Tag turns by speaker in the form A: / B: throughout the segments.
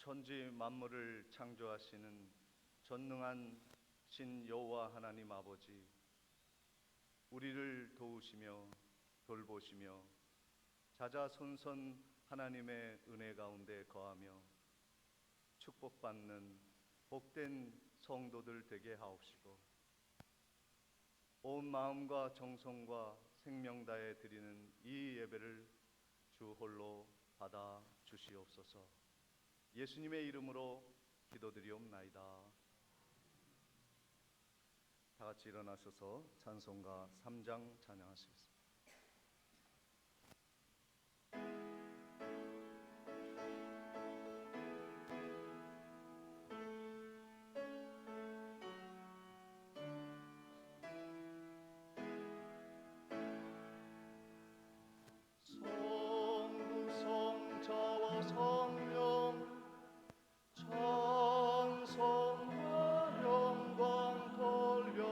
A: 천지 만물을 창조하시는 전능한 신 여호와 하나님 아버지, 우리를 도우시며 돌보시며 자자손손 하나님의 은혜 가운데 거하며 축복받는 복된 성도들 되게 하옵시고, 온 마음과 정성과 생명 다해 드리는 이 예배를 주 홀로 받아 주시옵소서. 예수님의 이름으로 기도드리옵나이다. 다 같이 일어나셔서 찬송가 3장 찬양하시겠습니다.
B: 성부 성자와 성령 찬송과 영광 돌려보내세.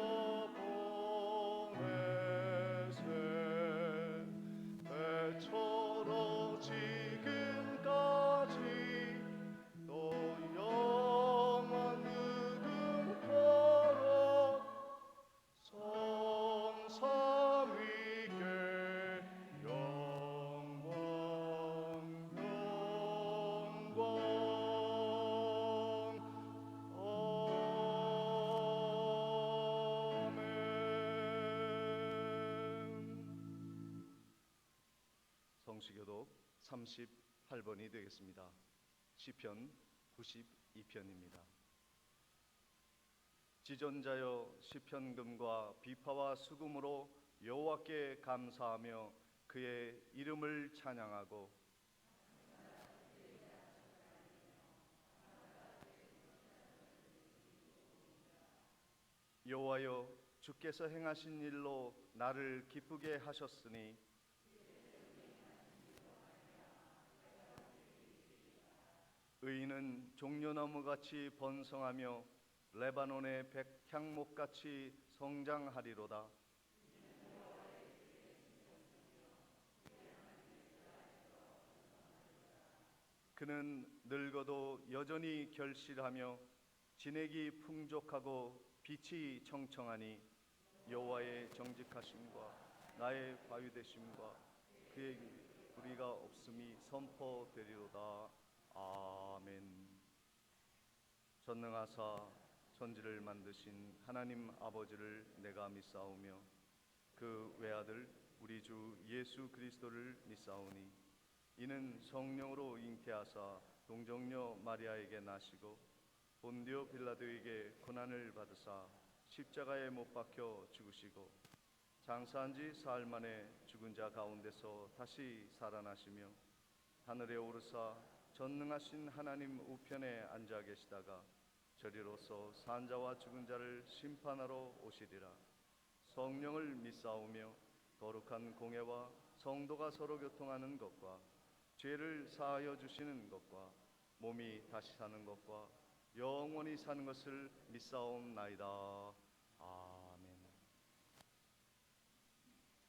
B: 배처럼 지금까지 또 영원 누금토록 성삼위께 영광 아멘.
A: 성시교독 38번이 되겠습니다. 시편 92편입니다. 지존자여, 시편금과 비파와 수금으로 여호와께 감사하며 그의 이름을 찬양하고, 여호와여, 주께서 행하신 일로 나를 기쁘게 하셨으니 의인은 종려나무같이 번성하며 레바논의 백향목같이 성장하리로다. 그는 늙어도 여전히 결실하며 진액이 풍족하고 빛이 청청하니 여호와의 정직하심과 나의 과유되심과 그의 불의가 없음이 선포되리로다. 아멘. 전능하사 천지를 만드신 하나님 아버지를 내가 믿사오며 그 외아들 우리 주 예수 그리스도를 믿사오니 이는 성령으로 잉태하사 동정녀 마리아에게 나시고 본디오 빌라도에게 고난을 받으사 십자가에 못 박혀 죽으시고 장사한 지 사흘 만에 죽은 자 가운데서 다시 살아나시며 하늘에 오르사 전능하신 하나님 우편에 앉아 계시다가 저리로서 산자와 죽은 자를 심판하러 오시리라. 성령을 믿사오며 거룩한 공회와 성도가 서로 교통하는 것과 죄를 사하여 주시는 것과 몸이 다시 사는 것과 영원히 사는 것을 믿사옵나이다. 아멘.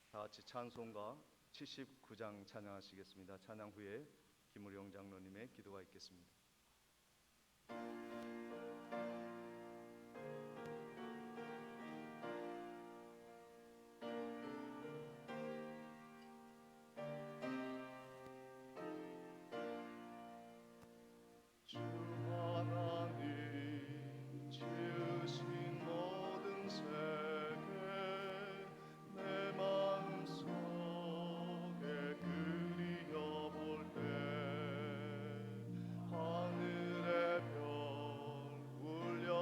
A: 다 같이 찬송가 79장 찬양하시겠습니다. 찬양 후에 김우령 장로님의 기도가 있겠습니다.
B: 주 하나님 지으신 모든 세계 내 마음속에 그리워볼 때 하늘의 별 울려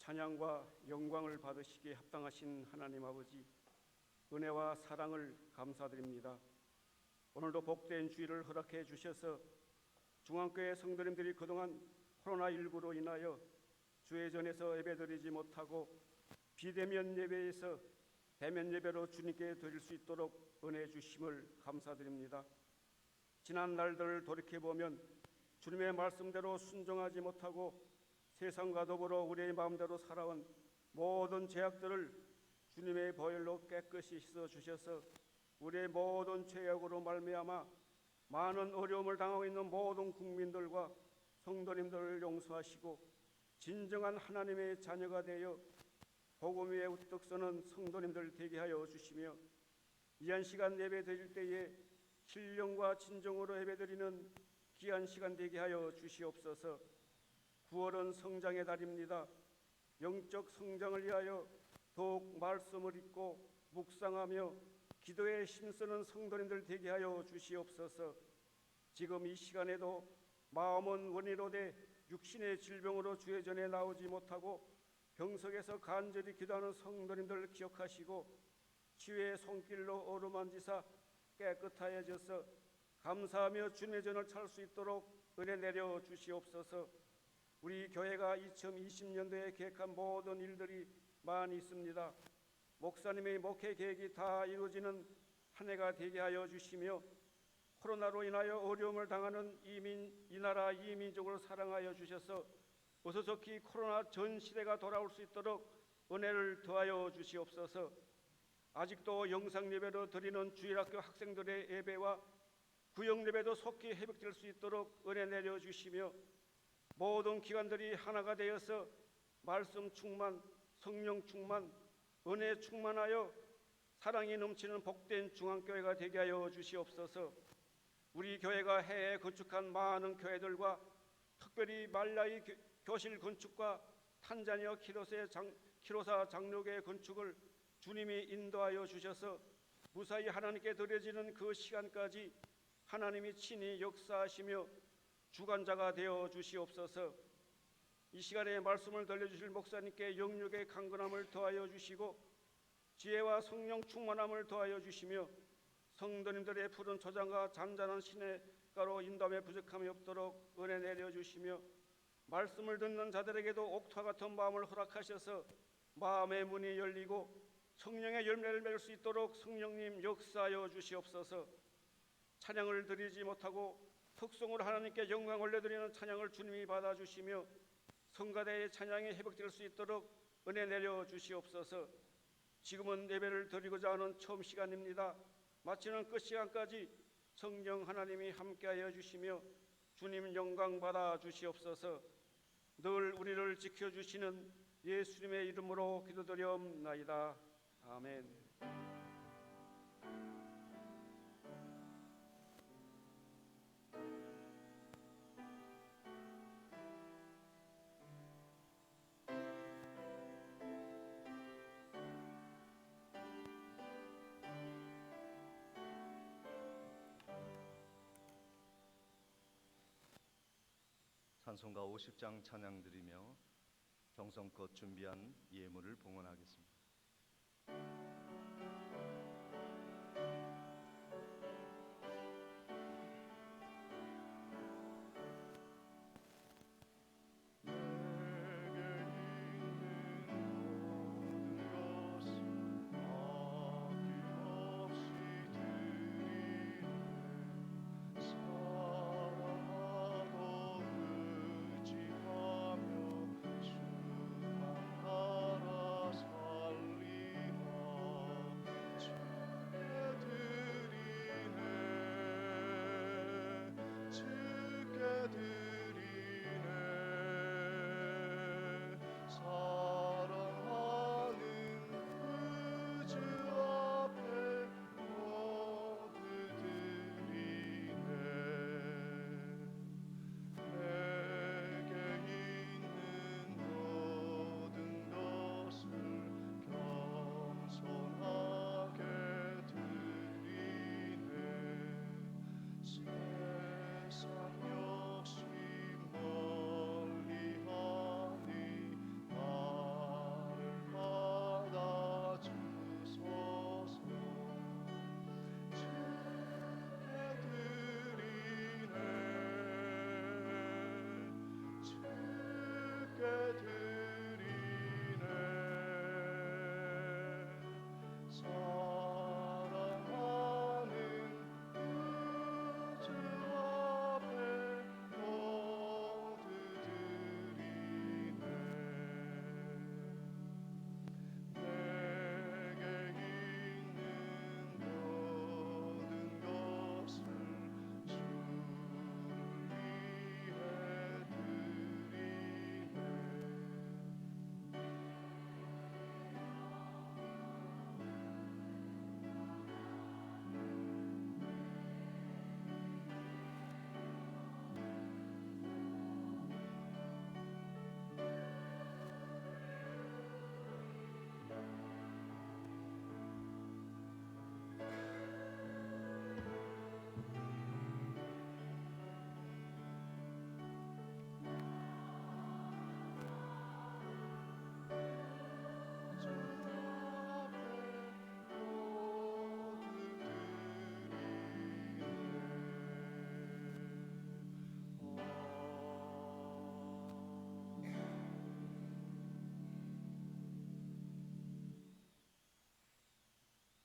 C: 찬양과 영광을 받으시기에 합당하신 하나님 아버지, 은혜와 사랑을 감사드립니다. 오늘도 복된 주일을 허락해 주셔서 중앙교회 성도님들이 그동안 코로나19로 인하여 주회전에서 예배드리지 못하고 비대면 예배에서 대면 예배로 주님께 드릴 수 있도록 은혜 주심을 감사드립니다. 지난 날들을 돌이켜보면 주님의 말씀대로 순종하지 못하고 세상과 더불어 우리의 마음대로 살아온 모든 죄악들을 주님의 보혈로 깨끗이 씻어주셔서 우리의 모든 죄악으로 말미암아 많은 어려움을 당하고 있는 모든 국민들과 성도님들을 용서하시고 진정한 하나님의 자녀가 되어 복음 위에 우뚝 서는 성도님들 되게 하여 주시며, 이한 시간 예배 드릴 때에 신령과 진정으로 예배드리는 귀한 시간 되게 하여 주시옵소서. 9월은 성장의 달입니다. 영적 성장을 위하여 더욱 말씀을 읽고 묵상하며 기도에 힘쓰는 성도님들 되게 하여 주시옵소서. 지금 이 시간에도 마음은 원이로 돼 육신의 질병으로 주의 전에 나오지 못하고 병석에서 간절히 기도하는 성도님들을 기억하시고 치유의 손길로 어루만지사 깨끗하여져서 감사하며 주님의 전을 찾을 수 있도록 은혜 내려 주시옵소서. 우리 교회가 2020년도에 계획한 모든 일들이 많이 있습니다. 목사님의 목회 계획이 다 이루어지는 한 해가 되게 하여 주시며, 코로나로 인하여 어려움을 당하는 이 나라 이 민족을 사랑하여 주셔서 어서 좋게 코로나 전 시대가 돌아올 수 있도록 은혜를 더하여 주시옵소서. 아직도 영상 예배로 드리는 주일학교 학생들의 예배와 구역 예배도 속히 회복될 수 있도록 은혜 내려 주시며, 모든 기관들이 하나가 되어서 말씀 충만, 성령 충만, 은혜 충만하여 사랑이 넘치는 복된 중앙교회가 되게 하여 주시옵소서. 우리 교회가 해외에 건축한 많은 교회들과 특별히 말라이 교실 건축과 탄자니아 키로사 장로교회 건축을 주님이 인도하여 주셔서 무사히 하나님께 드려지는 그 시간까지 하나님이 친히 역사하시며 주관자가 되어 주시옵소서. 이 시간에 말씀을 들려주실 목사님께 영육의 강건함을 더하여 주시고 지혜와 성령 충만함을 더하여 주시며 성도님들의 푸른 초장과 잔잔한 시냇가로 인도함에 부족함이 없도록 은혜 내려 주시며, 말씀을 듣는 자들에게도 옥토와 같은 마음을 허락하셔서 마음의 문이 열리고 성령의 열매를 맺을 수 있도록 성령님 역사하여 주시옵소서. 찬양을 드리지 못하고 특성으로 하나님께 영광 올려드리는 찬양을 주님이 받아주시며 성가대의 찬양이 회복될 수 있도록 은혜 내려 주시옵소서. 지금은 예배를 드리고자 하는 처음 시간입니다. 마치는 끝 시간까지 성령 하나님이 함께하여 주시며 주님 영광 받아 주시옵소서. 늘 우리를 지켜주시는 예수님의 이름으로 기도드리옵나이다. 아멘.
A: 찬송가 50장 찬양 드리며 정성껏 준비한 예물을 봉헌하겠습니다.
B: 살리라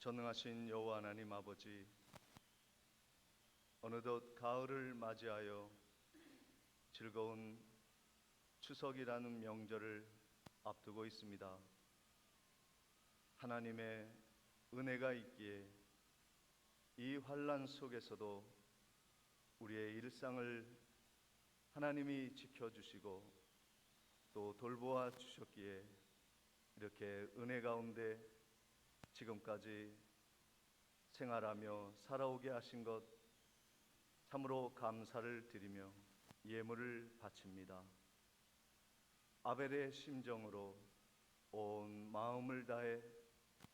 A: 전능하신 여호와 하나님 아버지, 어느덧 가을을 맞이하여 즐거운 추석이라는 명절을 앞두고 있습니다. 하나님의 은혜가 있기에 이 환난 속에서도 우리의 일상을 하나님이 지켜주시고 또 돌보아 주셨기에 이렇게 은혜 가운데 지금까지 생활하며 살아오게 하신 것 참으로 감사를 드리며 예물을 바칩니다. 아벨의 심정으로 온 마음을 다해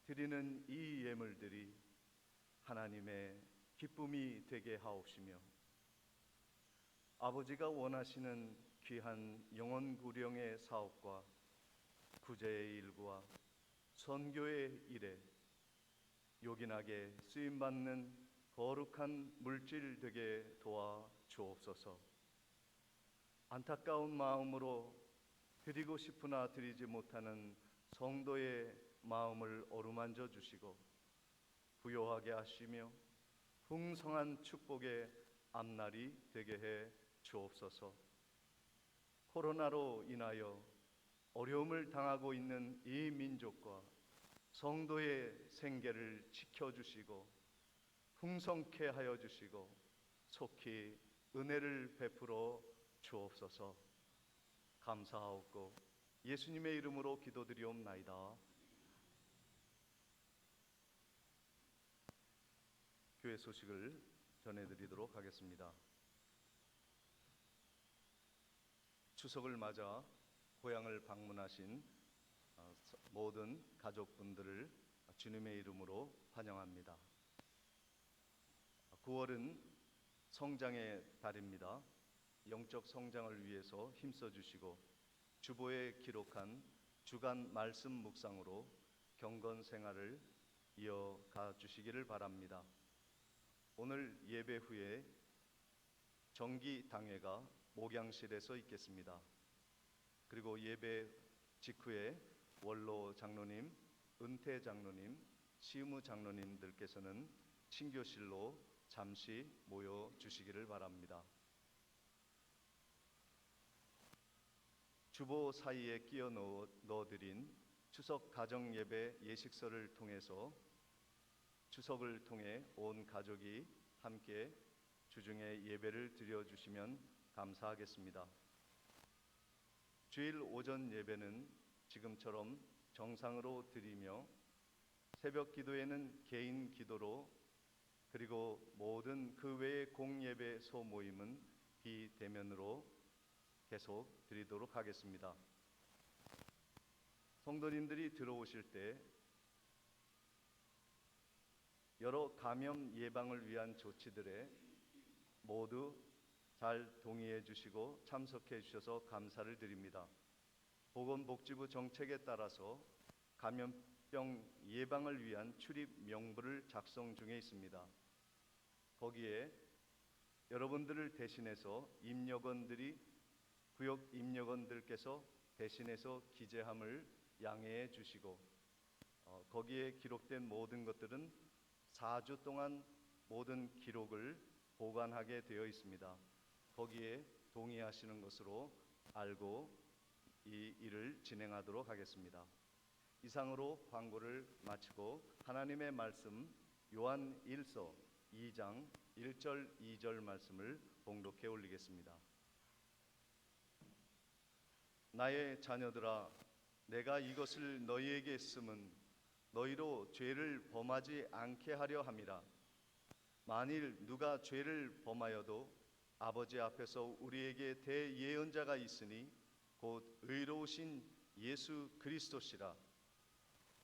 A: 드리는 이 예물들이 하나님의 기쁨이 되게 하옵시며 아버지가 원하시는 귀한 영혼구령의 사업과 구제의 일과 선교의 일에 요긴하게 쓰임받는 거룩한 물질 되게 도와 주옵소서. 안타까운 마음으로 드리고 싶으나 드리지 못하는 성도의 마음을 어루만져 주시고 부요하게 하시며 풍성한 축복의 앞날이 되게 해 주옵소서. 코로나로 인하여 어려움을 당하고 있는 이 민족과 성도의 생계를 지켜주시고 풍성케 하여 주시고 속히 은혜를 베풀어 주옵소서. 감사하옵고 예수님의 이름으로 기도드리옵나이다. 교회 소식을 전해드리도록 하겠습니다. 추석을 맞아 고향을 방문하신 모든 가족분들을 주님의 이름으로 환영합니다. 9월은 성장의 달입니다. 영적 성장을 위해서 힘써 주시고 주보에 기록한 주간 말씀 묵상으로 경건 생활을 이어가 주시기를 바랍니다. 오늘 예배 후에 정기 당회가 목양실에서 있겠습니다. 그리고 예배 직후에 원로 장로님, 은퇴 장로님, 시무 장로님들께서는 친교실로 잠시 모여 주시기를 바랍니다. 주보 사이에 끼워 넣어드린 추석 가정 예배 예식서를 통해서 추석을 통해 온 가족이 함께 주중에 예배를 드려주시면 감사하겠습니다. 주일 오전 예배는 지금처럼 정상으로 드리며 새벽 기도에는 개인 기도로 그리고 모든 그 외의 공예배 소모임은 비대면으로 계속 드리도록 하겠습니다. 성도님들이 들어오실 때 여러 감염 예방을 위한 조치들에 모두 잘 동의해 주시고 참석해 주셔서 감사를 드립니다. 보건복지부 정책에 따라서 감염병 예방을 위한 출입 명부를 작성 중에 있습니다. 거기에 여러분들을 대신해서 구역 임력원들께서 대신해서 기재함을 양해해 주시고 거기에 기록된 모든 것들은 4주 동안 모든 기록을 보관하게 되어 있습니다. 거기에 동의하시는 것으로 알고 이 일을 진행하도록 하겠습니다. 이상으로 광고를 마치고 하나님의 말씀 요한 1서 2장 1절 2절 말씀을 봉독해 올리겠습니다. 나의 자녀들아, 내가 이것을 너희에게 쓰면 너희로 죄를 범하지 않게 하려 함이라. 만일 누가 죄를 범하여도 아버지 앞에서 우리에게 대예언자가 있으니 곧 의로우신 예수 그리스도시라.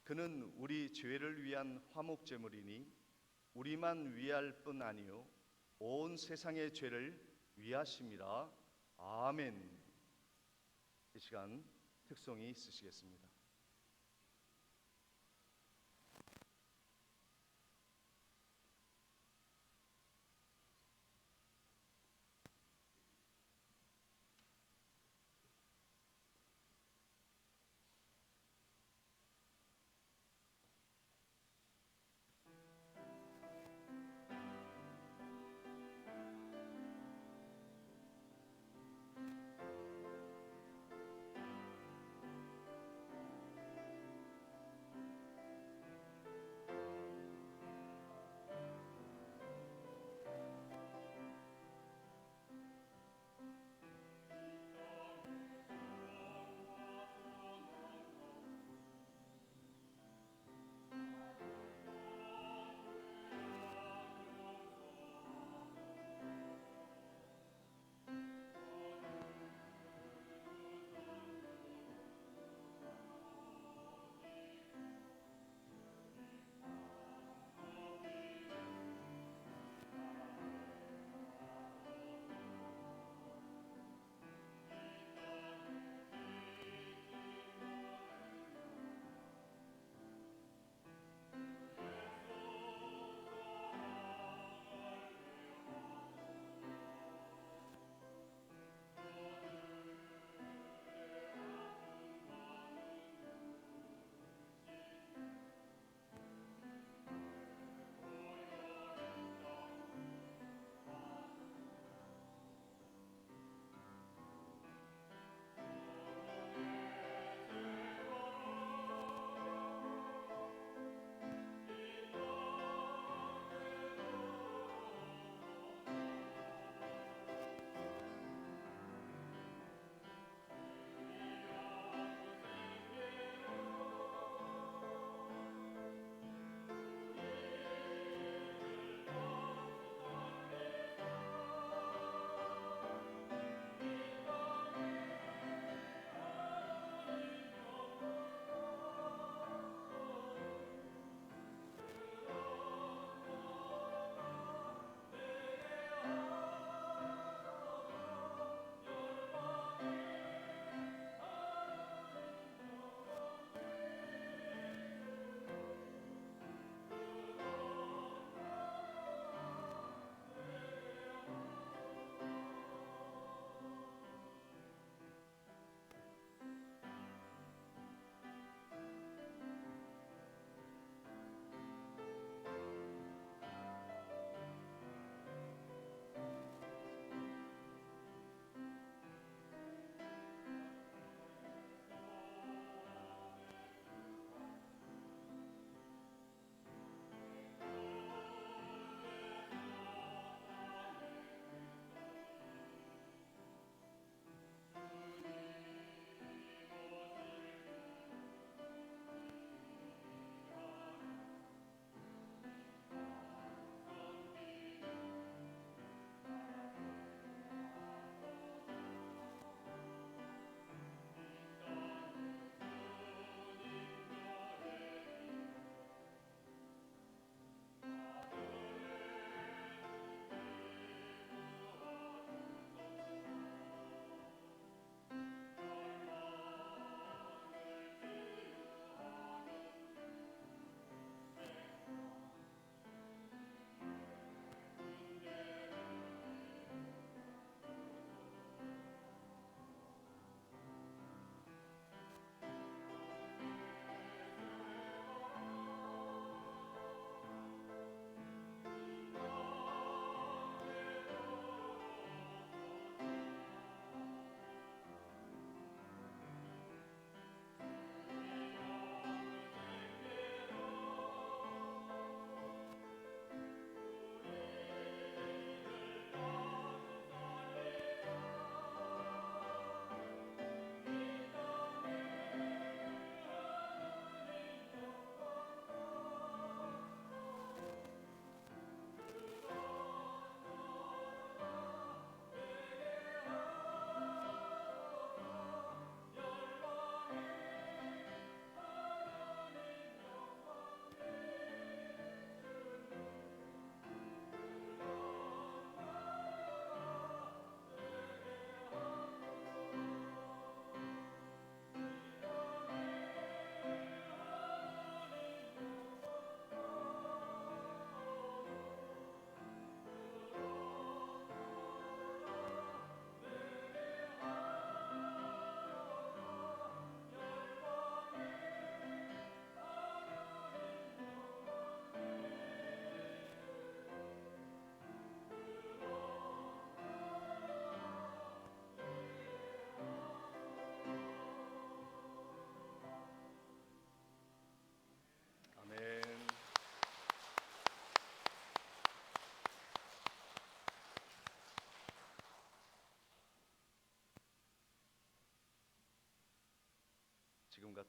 A: 그는 우리 죄를 위한 화목제물이니 우리만 위할 뿐 아니요 온 세상의 죄를 위하심이라. 아멘. 이 시간 특송이 있으시겠습니다.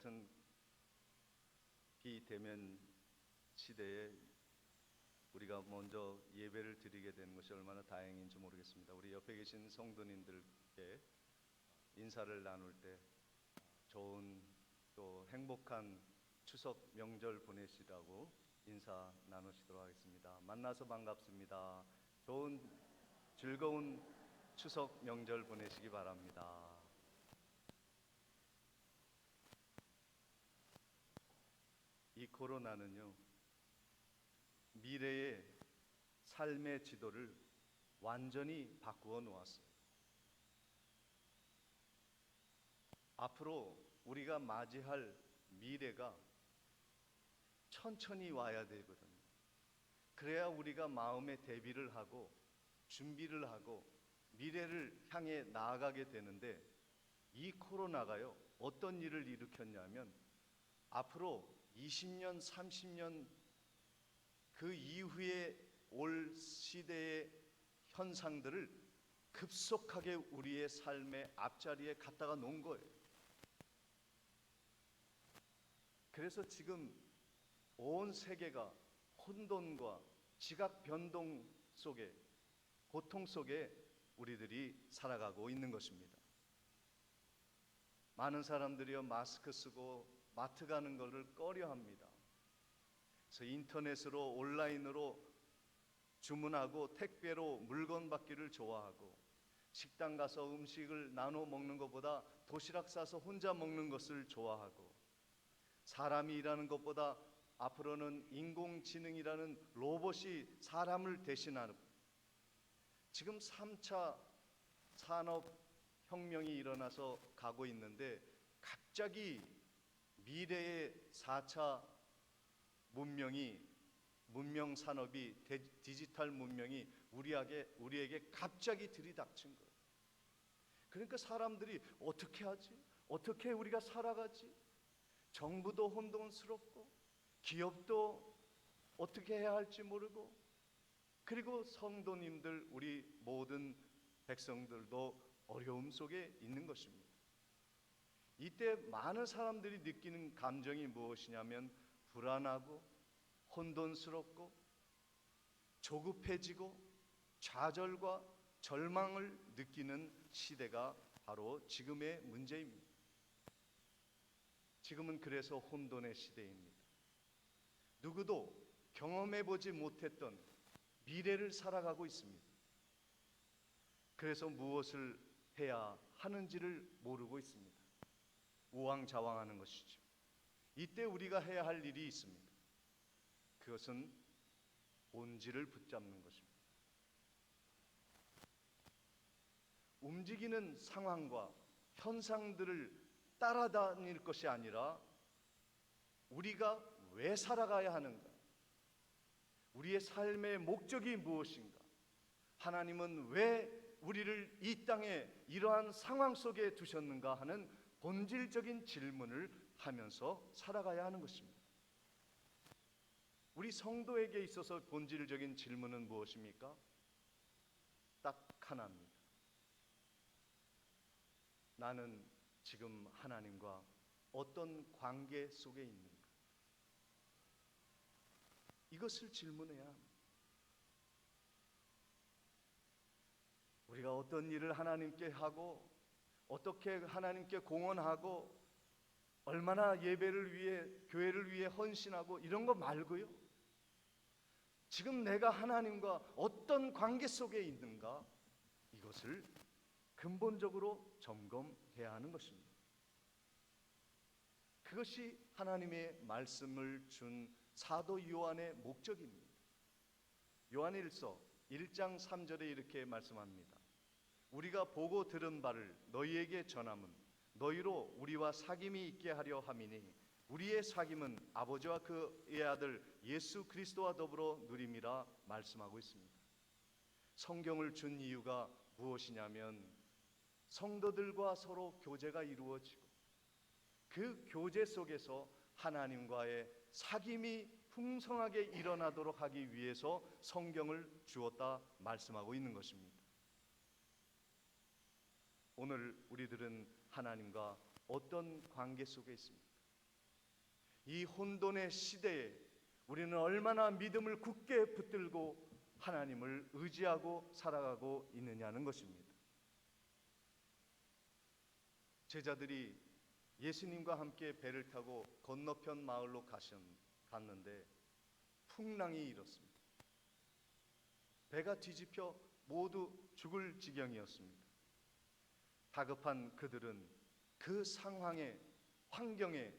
A: 같은 비대면 시대에 우리가 먼저 예배를 드리게 되는 것이 얼마나 다행인지 모르겠습니다. 우리 옆에 계신 성도님들께 인사를 나눌 때 좋은 또 행복한 추석 명절 보내시라고 인사 나누시도록 하겠습니다. 만나서 반갑습니다. 좋은 즐거운 추석 명절 보내시기 바랍니다. 이 코로나는요, 미래의 삶의 지도를 완전히 바꾸어 놓았어요. 앞으로 우리가 맞이할 미래가 천천히 와야 되거든요. 그래야 우리가 마음의 대비를 하고 준비를 하고 미래를 향해 나아가게 되는데, 이 코로나가요 어떤 일을 일으켰냐면 앞으로 20년, 30년 그 이후에 올 시대의 현상들을 급속하게 우리의 삶의 앞자리에 갖다가 놓은 거예요. 그래서 지금 온 세계가 혼돈과 지각 변동 속에, 고통 속에 우리들이 살아가고 있는 것입니다. 많은 사람들이요 마스크 쓰고 마트 가는 것을 꺼려합니다. 그래서 인터넷으로 온라인으로 주문하고 택배로 물건 받기를 좋아하고, 식당 가서 음식을 나눠 먹는 것보다 도시락 싸서 혼자 먹는 것을 좋아하고, 사람이 일하는 것보다 앞으로는 인공지능이라는 로봇이 사람을 대신하는, 지금 3차 산업혁명이 일어나서 가고 있는데 갑자기 미래의 4차 문명 산업이 디지털 문명이 우리에게 갑자기 들이닥친 거예요. 그러니까 사람들이 어떻게 하지? 어떻게 우리가 살아가지? 정부도 혼돈스럽고 기업도 어떻게 해야 할지 모르고, 그리고 성도님들, 우리 모든 백성들도 어려움 속에 있는 것입니다. 이때 많은 사람들이 느끼는 감정이 무엇이냐면 불안하고 혼돈스럽고 조급해지고 좌절과 절망을 느끼는 시대가 바로 지금의 문제입니다. 지금은 그래서 혼돈의 시대입니다. 누구도 경험해보지 못했던 미래를 살아가고 있습니다. 그래서 무엇을 해야 하는지를 모르고 있습니다. 우왕좌왕하는 것이죠. 이때 우리가 해야 할 일이 있습니다. 그것은 본질을 붙잡는 것입니다. 움직이는 상황과 현상들을 따라다닐 것이 아니라 우리가 왜 살아가야 하는가? 우리의 삶의 목적이 무엇인가? 하나님은 왜 우리를 이 땅에 이러한 상황 속에 두셨는가 하는 본질적인 질문을 하면서 살아가야 하는 것입니다. 우리 성도에게 있어서 본질적인 질문은 무엇입니까? 딱 하나입니다. 나는 지금 하나님과 어떤 관계 속에 있는가? 이것을 질문해야 합니다. 우리가 어떤 일을 하나님께 하고 어떻게 하나님께 공헌하고 얼마나 예배를 위해, 교회를 위해 헌신하고 이런 거 말고요, 지금 내가 하나님과 어떤 관계 속에 있는가, 이것을 근본적으로 점검해야 하는 것입니다. 그것이 하나님의 말씀을 준 사도 요한의 목적입니다. 요한일서 1장 3절에 이렇게 말씀합니다. 우리가 보고 들은 바를 너희에게 전함은 너희로 우리와 사귐이 있게 하려 함이니 우리의 사귐은 아버지와 그의 아들 예수 그리스도와 더불어 누림이라 말씀하고 있습니다. 성경을 준 이유가 무엇이냐면 성도들과 서로 교제가 이루어지고 그 교제 속에서 하나님과의 사귐이 풍성하게 일어나도록 하기 위해서 성경을 주었다 말씀하고 있는 것입니다. 오늘 우리들은 하나님과 어떤 관계 속에 있습니까? 이 혼돈의 시대에 우리는 얼마나 믿음을 굳게 붙들고 하나님을 의지하고 살아가고 있느냐는 것입니다. 제자들이 예수님과 함께 배를 타고 건너편 마을로 갔는데 풍랑이 일었습니다. 배가 뒤집혀 모두 죽을 지경이었습니다. 다급한 그들은 그 상황에, 환경에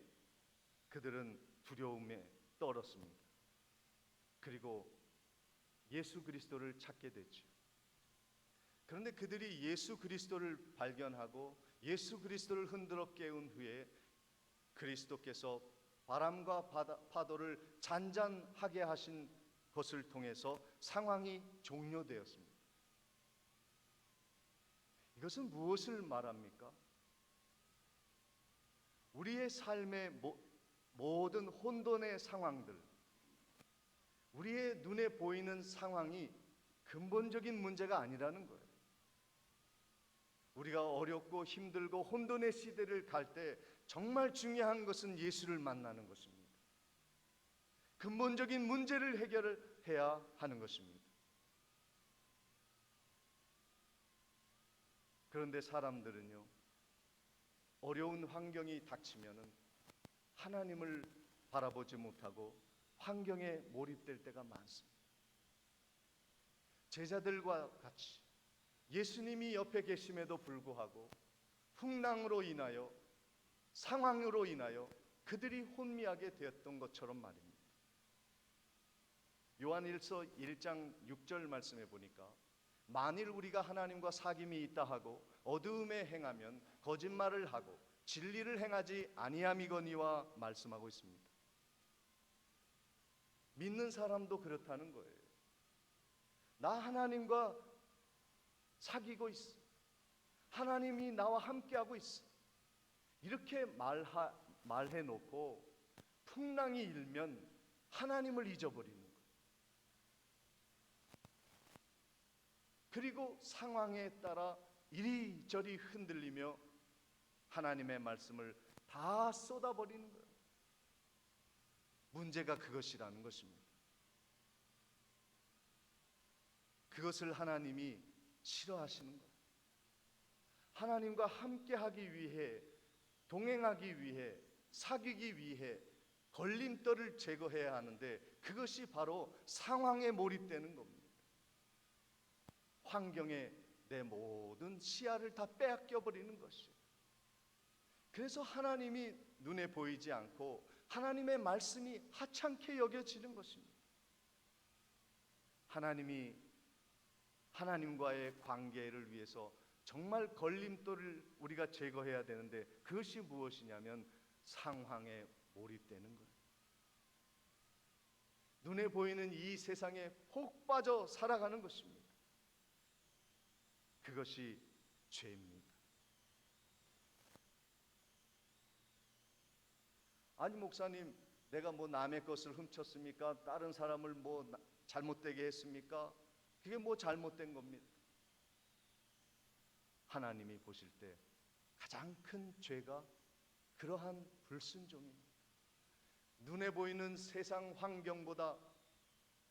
A: 그들은 두려움에 떨었습니다. 그리고 예수 그리스도를 찾게 됐죠. 그런데 그들이 예수 그리스도를 발견하고 예수 그리스도를 흔들어 깨운 후에 그리스도께서 바람과 파도를 잔잔하게 하신 것을 통해서 상황이 종료되었습니다. 이것은 무엇을 말합니까? 우리의 삶의 모든 혼돈의 상황들, 우리의 눈에 보이는 상황이 근본적인 문제가 아니라는 거예요. 우리가 어렵고 힘들고 혼돈의 시대를 갈 때 정말 중요한 것은 예수를 만나는 것입니다. 근본적인 문제를 해결해야 하는 것입니다. 그런데 사람들은요, 어려운 환경이 닥치면은 하나님을 바라보지 못하고 환경에 몰입될 때가 많습니다. 제자들과 같이 예수님이 옆에 계심에도 불구하고 풍랑으로 인하여, 상황으로 인하여 그들이 혼미하게 되었던 것처럼 말입니다. 요한일서 1장 6절 말씀해 보니까 만일 우리가 하나님과 사귐이 있다 하고 어두움에 행하면 거짓말을 하고 진리를 행하지 아니함이거니와 말씀하고 있습니다. 믿는 사람도 그렇다는 거예요. 나 하나님과 사귀고 있어. 하나님이 나와 함께하고 있어. 이렇게 말해 놓고 풍랑이 일면 하나님을 잊어버리는 거예요. 그리고 상황에 따라 이리저리 흔들리며 하나님의 말씀을 다 쏟아버리는 거예요. 문제가 그것이라는 것입니다. 그것을 하나님이 싫어하시는 거예요. 하나님과 함께하기 위해, 동행하기 위해, 사귀기 위해 걸림돌을 제거해야 하는데 그것이 바로 상황에 몰입되는 겁니다. 환경에 내 모든 시야를 다 빼앗겨 버리는 것이에요. 그래서 하나님이 눈에 보이지 않고 하나님의 말씀이 하찮게 여겨지는 것입니다. 하나님과의 관계를 위해서 정말 걸림돌을 우리가 제거해야 되는데 그것이 무엇이냐면 상황에 몰입되는 거예요. 눈에 보이는 이 세상에 폭 빠져 살아가는 것입니다. 그것이 죄입니다. 아니 목사님, 내가 뭐 남의 것을 훔쳤습니까? 다른 사람을 뭐 잘못되게 했습니까? 그게 뭐 잘못된 겁니다. 하나님이 보실 때 가장 큰 죄가 그러한 불순종입니다. 눈에 보이는 세상 환경보다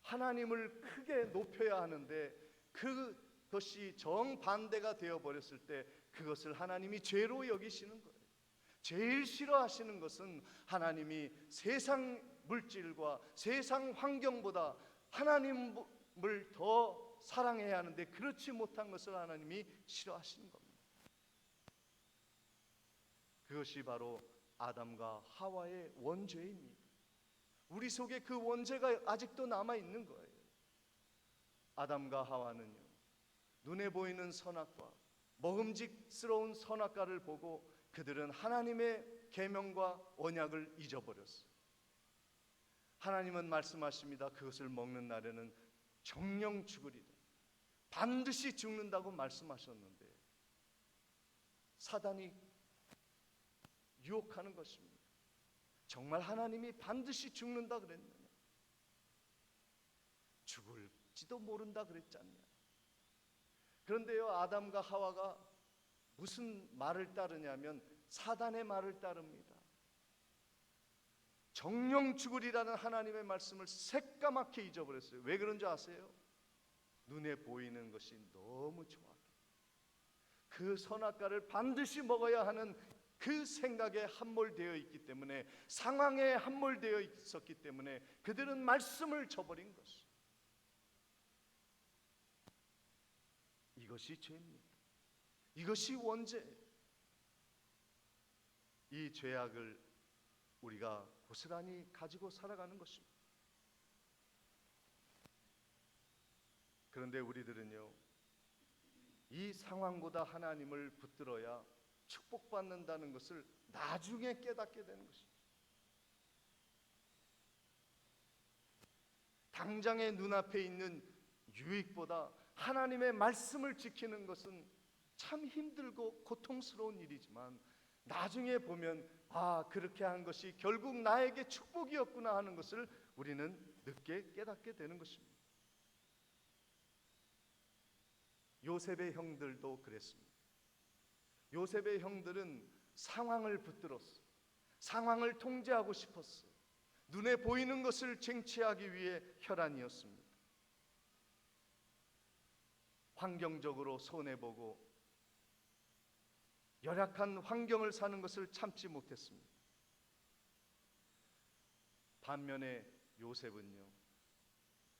A: 하나님을 크게 높여야 하는데 그것이 정반대가 되어버렸을 때 그것을 하나님이 죄로 여기시는 거예요. 제일 싫어하시는 것은 하나님이 세상 물질과 세상 환경보다 하나님을 더 사랑해야 하는데 그렇지 못한 것을 하나님이 싫어하시는 겁니다. 그것이 바로 아담과 하와의 원죄입니다. 우리 속에 그 원죄가 아직도 남아있는 거예요. 아담과 하와는요, 눈에 보이는 선악과 먹음직스러운 선악과를 보고 그들은 하나님의 계명과 언약을 잊어버렸어요. 하나님은 말씀하십니다. 그것을 먹는 날에는 정령 죽으리라. 반드시 죽는다고 말씀하셨는데 사단이 유혹하는 것입니다. 정말 하나님이 반드시 죽는다 그랬느냐? 죽을지도 모른다 그랬지 않냐? 그런데요, 아담과 하와가 무슨 말을 따르냐면 사단의 말을 따릅니다. 정령 죽으리라는 하나님의 말씀을 새까맣게 잊어버렸어요. 왜 그런 줄 아세요? 눈에 보이는 것이 너무 좋아. 그 선악과를 반드시 먹어야 하는 그 생각에 함몰되어 있기 때문에, 상황에 함몰되어 있었기 때문에 그들은 말씀을 저버린 것이. 이것이 죄입니다. 이것이 원죄. 이 죄악을 우리가 고스란히 가지고 살아가는 것입니다. 그런데 우리들은요, 이 상황보다 하나님을 붙들어야 축복받는다는 것을 나중에 깨닫게 되는 것입니다. 당장의 눈앞에 있는 유익보다 하나님의 말씀을 지키는 것은 참 힘들고 고통스러운 일이지만, 나중에 보면 그렇게 한 것이 결국 나에게 축복이었구나 하는 것을 우리는 늦게 깨닫게 되는 것입니다. 요셉의 형들도 그랬습니다. 요셉의 형들은 상황을 붙들었어. 상황을 통제하고 싶었어. 눈에 보이는 것을 쟁취하기 위해 혈안이었습니다. 환경적으로 손해보고 열악한 환경을 사는 것을 참지 못했습니다. 반면에 요셉은요,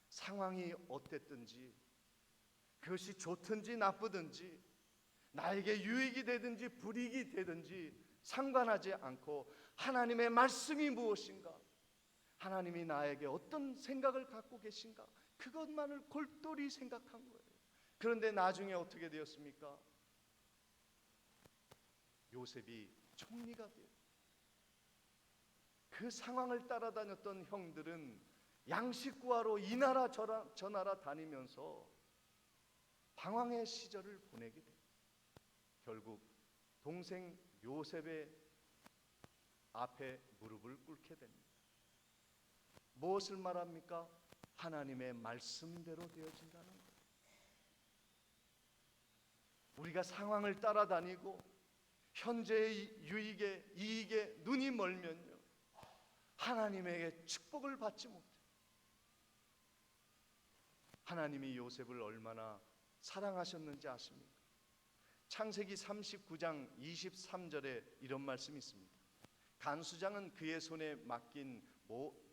A: 상황이 어땠든지, 그것이 좋든지 나쁘든지, 나에게 유익이 되든지 불이익이 되든지 상관하지 않고 하나님의 말씀이 무엇인가, 하나님이 나에게 어떤 생각을 갖고 계신가, 그것만을 골똘히 생각한 거예요. 그런데 나중에 어떻게 되었습니까? 요셉이 총리가 돼요. 그 상황을 따라다녔던 형들은 양식 구하러 이 나라 저 나라 다니면서 방황의 시절을 보내게 돼요. 결국 동생 요셉의 앞에 무릎을 꿇게 됩니다. 무엇을 말합니까? 하나님의 말씀대로 되어진다는 거예요. 우리가 상황을 따라다니고 현재의 유익에, 이익에 눈이 멀면요, 하나님에게 축복을 받지 못해요. 하나님이 요셉을 얼마나 사랑하셨는지 아십니까? 창세기 39장 23절에 이런 말씀이 있습니다. 간수장은 그의 손에 맡긴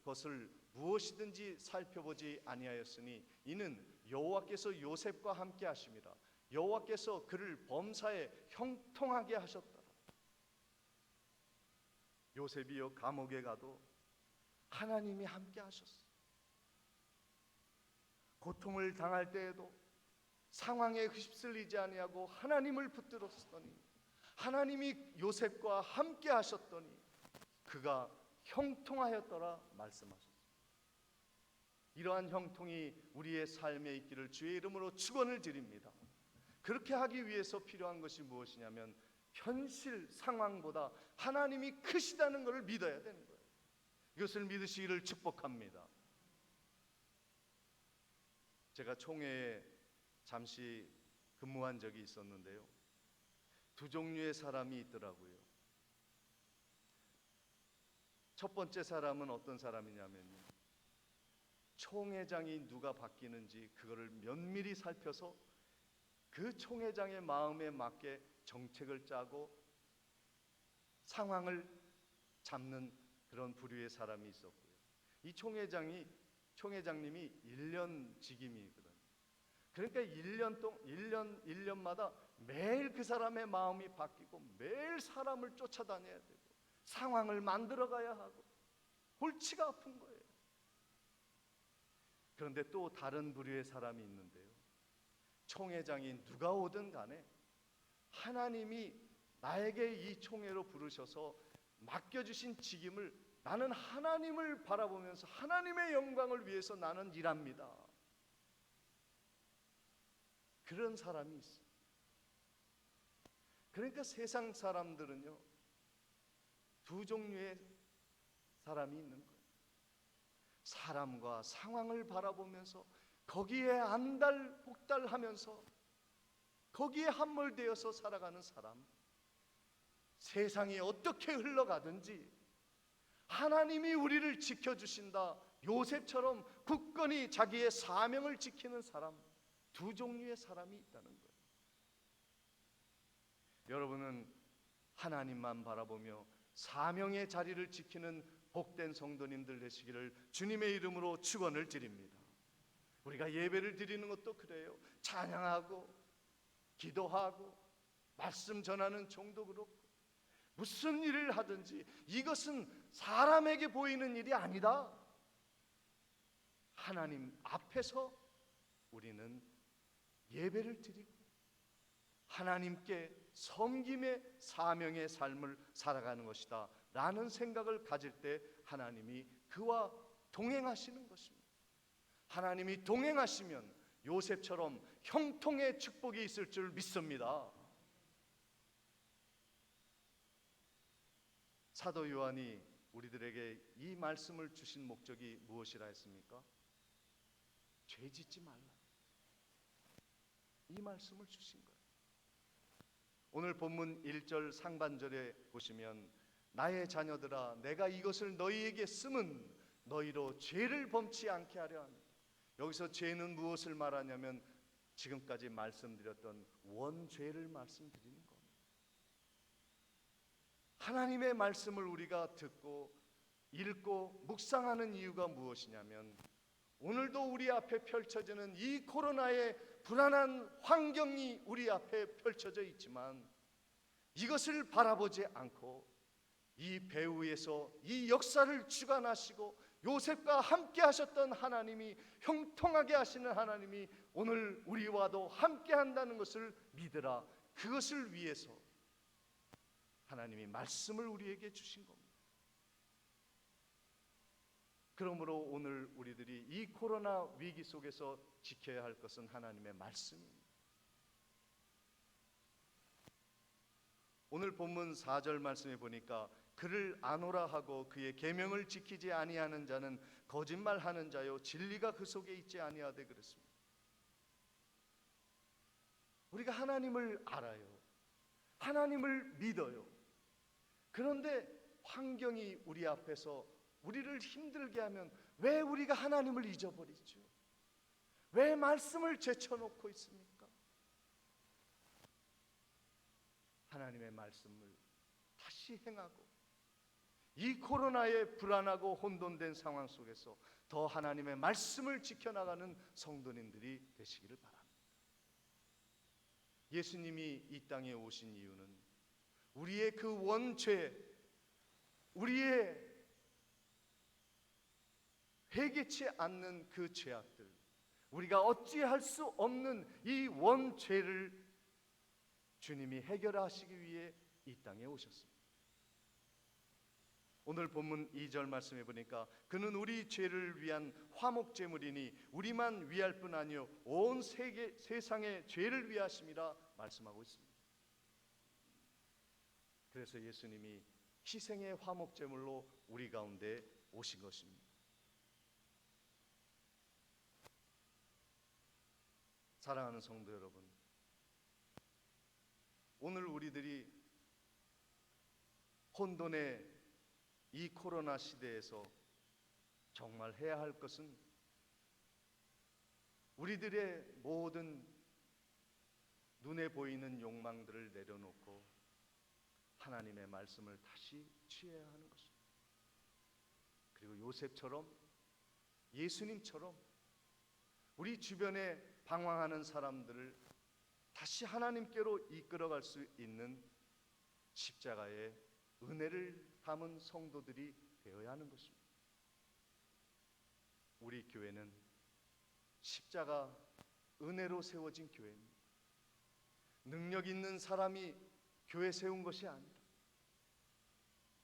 A: 것을 무엇이든지 살펴보지 아니하였으니 이는 여호와께서 요셉과 함께 하심이라. 여호와께서 그를 범사에 형통하게 하셨더라. 요셉이요, 감옥에 가도 하나님이 함께 하셨어요. 고통을 당할 때에도 상황에 휩쓸리지 아니하고 하나님을 붙들었더니 하나님이 요셉과 함께 하셨더니 그가 형통하였더라 말씀하셨어요. 이러한 형통이 우리의 삶에 있기를 주의 이름으로 축원을 드립니다. 그렇게 하기 위해서 필요한 것이 무엇이냐면 현실 상황보다 하나님이 크시다는 것을 믿어야 되는 거예요. 이것을 믿으시기를 축복합니다. 제가 총회에 잠시 근무한 적이 있었는데요, 두 종류의 사람이 있더라고요. 첫 번째 사람은 어떤 사람이냐면요, 총회장이 누가 바뀌는지 그거를 면밀히 살펴서 그 총회장의 마음에 맞게 정책을 짜고 상황을 잡는 그런 부류의 사람이 있었고요. 이 총회장님이 1년 직임이거든요. 그러니까 1년마다 매일 그 사람의 마음이 바뀌고 매일 사람을 쫓아다녀야 되고 상황을 만들어 가야 하고 골치가 아픈 거예요. 그런데 또 다른 부류의 사람이 있는데요, 총회장이 누가 오든 간에 하나님이 나에게 이 총회로 부르셔서 맡겨주신 직임을 나는 하나님을 바라보면서 하나님의 영광을 위해서 나는 일합니다. 그런 사람이 있어요. 그러니까 세상 사람들은요, 두 종류의 사람이 있는 거예요. 사람과 상황을 바라보면서 거기에 안달복달하면서 거기에 함몰되어서 살아가는 사람, 세상이 어떻게 흘러가든지 하나님이 우리를 지켜주신다. 요셉처럼 굳건히 자기의 사명을 지키는 사람, 두 종류의 사람이 있다는 거예요. 여러분은 하나님만 바라보며 사명의 자리를 지키는 복된 성도님들 되시기를 주님의 이름으로 축원을 드립니다. 우리가 예배를 드리는 것도 그래요. 찬양하고 기도하고 말씀 전하는 종도 그렇고 무슨 일을 하든지 이것은 사람에게 보이는 일이 아니다. 하나님 앞에서 우리는 예배를 드리고 하나님께 섬김의 사명의 삶을 살아가는 것이다 라는 생각을 가질 때 하나님이 그와 동행하시는 것입니다. 하나님이 동행하시면 요셉처럼 형통의 축복이 있을 줄 믿습니다. 사도 요한이 우리들에게 이 말씀을 주신 목적이 무엇이라 했습니까? 죄 짓지 말라. 이 말씀을 주신 거예요. 오늘 본문 1절 상반절에 보시면 나의 자녀들아 내가 이것을 너희에게 쓰면 너희로 죄를 범치 않게 하려 합니다. 여기서 죄는 무엇을 말하냐면 지금까지 말씀드렸던 원죄를 말씀드리는 겁니다. 하나님의 말씀을 우리가 듣고 읽고 묵상하는 이유가 무엇이냐면 오늘도 우리 앞에 펼쳐지는 이 코로나의 불안한 환경이 우리 앞에 펼쳐져 있지만 이것을 바라보지 않고 이 배후에서 이 역사를 주관하시고 요셉과 함께 하셨던 하나님이 형통하게 하시는 하나님이 오늘 우리와도 함께 한다는 것을 믿으라. 그것을 위해서 하나님이 말씀을 우리에게 주신 겁니다. 그러므로 오늘 우리들이 이 코로나 위기 속에서 지켜야 할 것은 하나님의 말씀입니다. 오늘 본문 4절 말씀에 보니까 그를 아노라 하고 그의 계명을 지키지 아니하는 자는 거짓말하는 자요 진리가 그 속에 있지 아니하되 그랬습니다. 우리가 하나님을 알아요. 하나님을 믿어요. 그런데 환경이 우리 앞에서 우리를 힘들게 하면 왜 우리가 하나님을 잊어버리죠? 왜 말씀을 제쳐놓고 있습니까? 하나님의 말씀을 다시 행하고 이 코로나의 불안하고 혼돈된 상황 속에서 더 하나님의 말씀을 지켜나가는 성도님들이 되시기를 바랍니다. 예수님이 이 땅에 오신 이유는 우리의 그 원죄, 우리의 회개치 않는 그 죄악들, 우리가 어찌할 수 없는 이 원죄를 주님이 해결하시기 위해 이 땅에 오셨습니다. 오늘 본문 2절 말씀해 보니까 그는 우리 죄를 위한 화목제물이니 우리만 위할 뿐 아니요 온 세상의 죄를 위하심이라 말씀하고 있습니다. 그래서 예수님이 희생의 화목제물로 우리 가운데 오신 것입니다. 사랑하는 성도 여러분, 오늘 우리들이 혼돈의 이 코로나 시대에서 정말 해야 할 것은 우리들의 모든 눈에 보이는 욕망들을 내려놓고 하나님의 말씀을 다시 취해야 하는 것입니다. 그리고 요셉처럼 예수님처럼 우리 주변에 방황하는 사람들을 다시 하나님께로 이끌어갈 수 있는 십자가의 은혜를 담은 성도들이 되어야 하는 것입니다. 우리 교회는 십자가 은혜로 세워진 교회입니다. 능력 있는 사람이 교회 세운 것이 아니라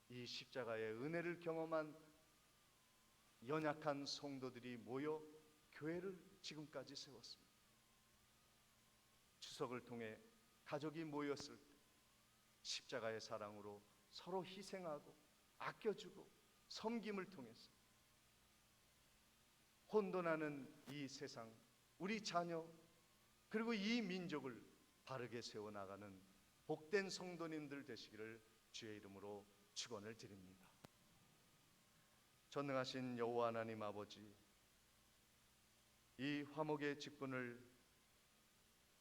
A: 이 십자가의 은혜를 경험한 연약한 성도들이 모여 교회를 지금까지 세웠습니다. 추석을 통해 가족이 모였을 때 십자가의 사랑으로 서로 희생하고 아껴주고 섬김을 통해서 혼돈하는 이 세상, 우리 자녀 그리고 이 민족을 바르게 세워나가는 복된 성도님들 되시기를 주의 이름으로 축원을 드립니다. 전능하신 여호와 하나님 아버지, 이 화목의 직분을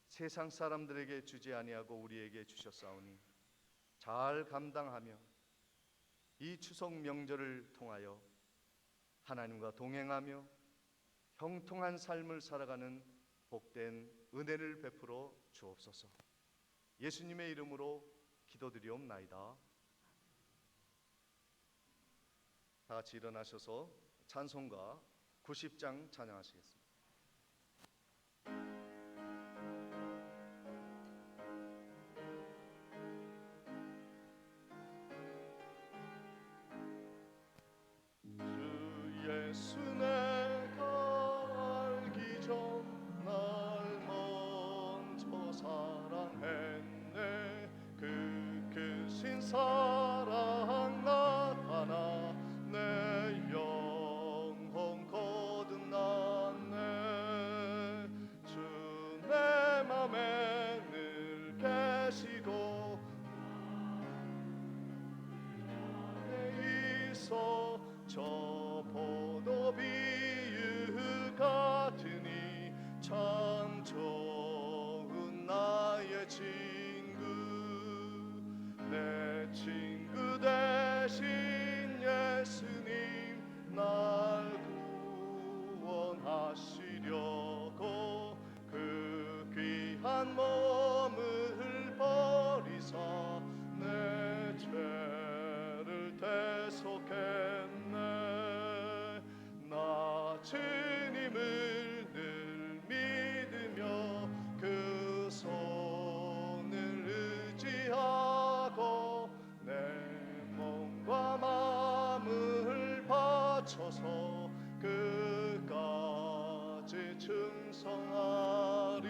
A: 세상 사람들에게 주지 아니하고 우리에게 주셨사오니 잘 감당하며 이 추석 명절을 통하여 하나님과 동행하며 형통한 삶을 살아가는 복된 은혜를 베풀어 주옵소서. 예수님의 이름으로 기도드리옵나이다. 다 같이 일어나셔서 찬송가 90장 찬양하시겠습니다.
B: 주 예수 내가 알기 전 날 먼저 사랑했네. 그 크신 사랑 나타나 내 영혼 거듭났네. 주 내 맘에 늘 계시고 내 있어 저 포도 비유 같으니 참 좋은 나의 친구. 내 친구 대신 예수님 날 구원하시려고 그 귀한 몸을 버리사 내 죄를 대속했네. 나 주님을 늘 믿으며 그 손을 의지하고 내 몸과 마음을 바쳐서 끝까지 충성하리.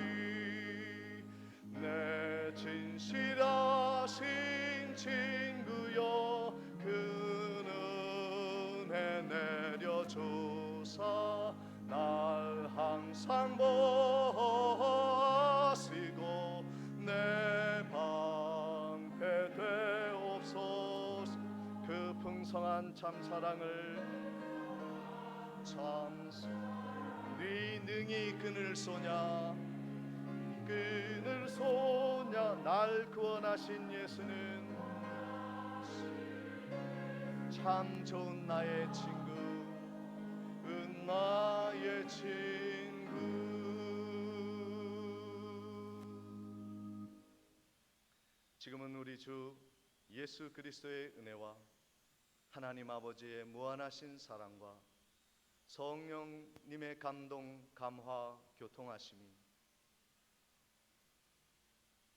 B: 내 진실하신 친구여 그 은혜 내려주사 날 항상 보시고 내 방패 되옵소서. 그 풍성한 참사랑을 네 능히 그늘 쏘냐 그늘 쏘냐. 날 구원하신 예수는 참 좋은 나의 친구, 나의 친구. 지금은 우리 주 예수 그리스도의 은혜와 하나님 아버지의 무한하신 사랑과 성령님의 감동, 감화, 교통하심이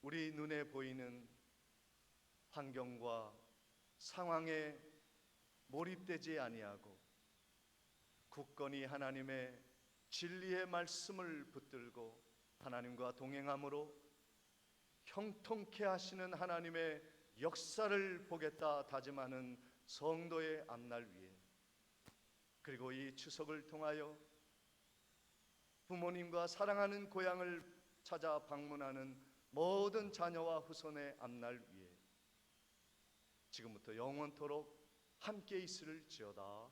B: 우리 눈에 보이는 환경과 상황에 몰입되지 아니하고 굳건히 하나님의 진리의 말씀을 붙들고 하나님과 동행함으로 형통케 하시는 하나님의 역사를 보겠다 다짐하는 성도의 앞날 위에, 그리고 이 추석을 통하여 부모님과 사랑하는 고향을 찾아 방문하는 모든 자녀와 후손의 앞날 위에 지금부터 영원토록 함께 있을지어다.